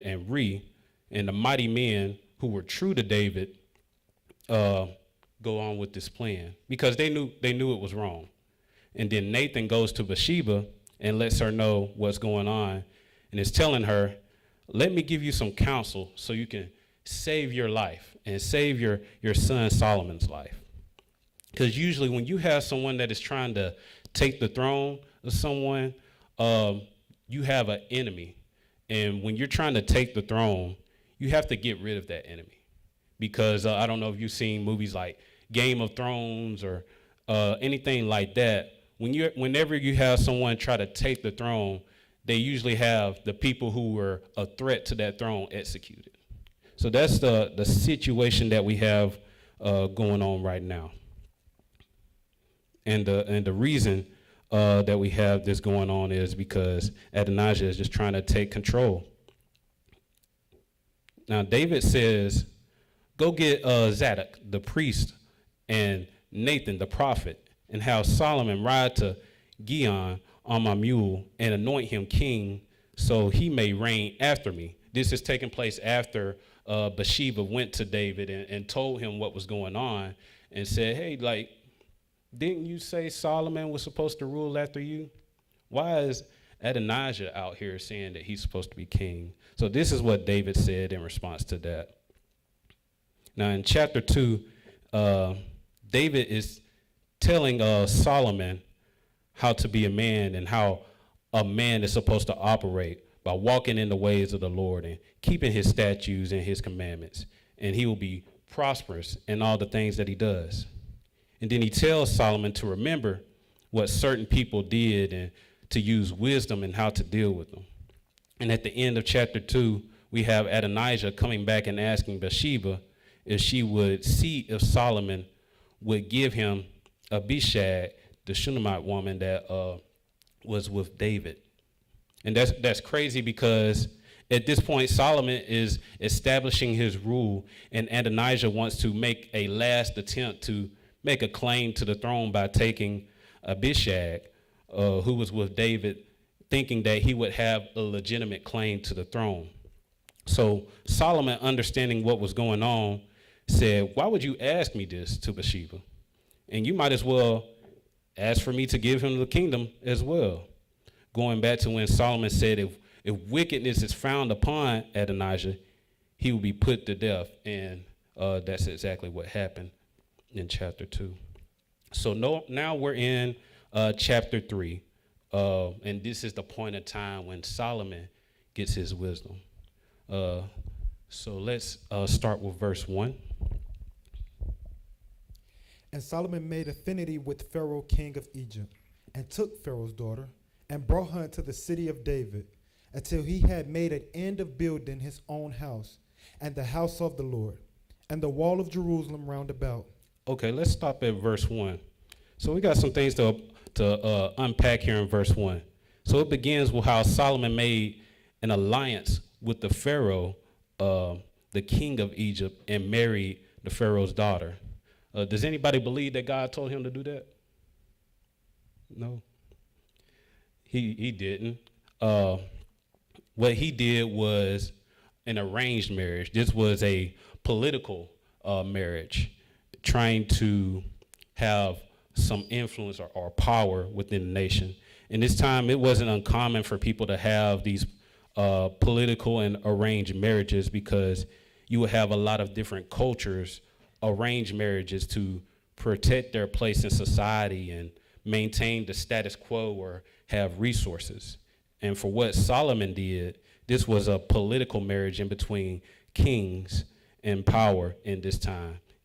and and the mighty men who were true to David go on with this plan because they knew it was wrong. And then Nathan goes to Bathsheba and lets her know what's going on and is telling her, let me give you some counsel so you can save your life and save your son Solomon's life. Because usually when you have someone that is trying to take the throne of someone, you have an enemy. And when you're trying to take the throne, you have to get rid of that enemy. Because I don't know if you've seen movies like Game of Thrones or anything like that. Whenever you have someone try to take the throne, they usually have the people who were a threat to that throne executed. So that's the situation that we have going on right now. And the reason that we have this going on is because Adonijah is just trying to take control. Now David says, go get Zadok, the priest, and Nathan, the prophet, and have Solomon ride to Gion on my mule and anoint him king so he may reign after me. This is taking place after Bathsheba went to David and told him what was going on and said, hey, like, didn't you say Solomon was supposed to rule after you? Why is Adonijah out here saying that he's supposed to be king? So this is what David said in response to that. Now in chapter 2, David is telling Solomon how to be a man and how a man is supposed to operate by walking in the ways of the Lord and keeping his statutes and his commandments. And he will be prosperous in all the things that he does. And then he tells Solomon to remember what certain people did and to use wisdom and how to deal with them. And at the end of chapter 2, we have Adonijah coming back and asking Bathsheba if she would see if Solomon would give him Abishag, the Shunammite woman that was with David. And that's crazy because at this point, Solomon is establishing his rule, and Adonijah wants to make a last attempt to make a claim to the throne by taking Abishag, who was with David, thinking that he would have a legitimate claim to the throne. So Solomon, understanding what was going on, said, why would you ask me this to Bathsheba? And you might as well ask for me to give him the kingdom as well. Going back to when Solomon said, if wickedness is found upon Adonijah, he will be put to death. And that's exactly what happened in chapter 2. So now we're in chapter 3. And this is the point of time when Solomon gets his wisdom. So let's start with verse 1. And Solomon made affinity with Pharaoh, king of Egypt, and took Pharaoh's daughter, and brought her into the city of David, until he had made an end of building his own house, and the house of the Lord, and the wall of Jerusalem round about. Okay, let's stop at verse 1. So we got some things to unpack here in verse 1. So it begins with how Solomon made an alliance with the Pharaoh, the king of Egypt, and married the Pharaoh's daughter. Does anybody believe that God told him to do that? No. He didn't. What he did was an arranged marriage. This was a political marriage, trying to have some influence or power within the nation. In this time, it wasn't uncommon for people to have these political and arranged marriages because you would have a lot of different cultures arrange marriages to protect their place in society and maintain the status quo or have resources. And for what Solomon did, this was a political marriage in between kings and power in this time.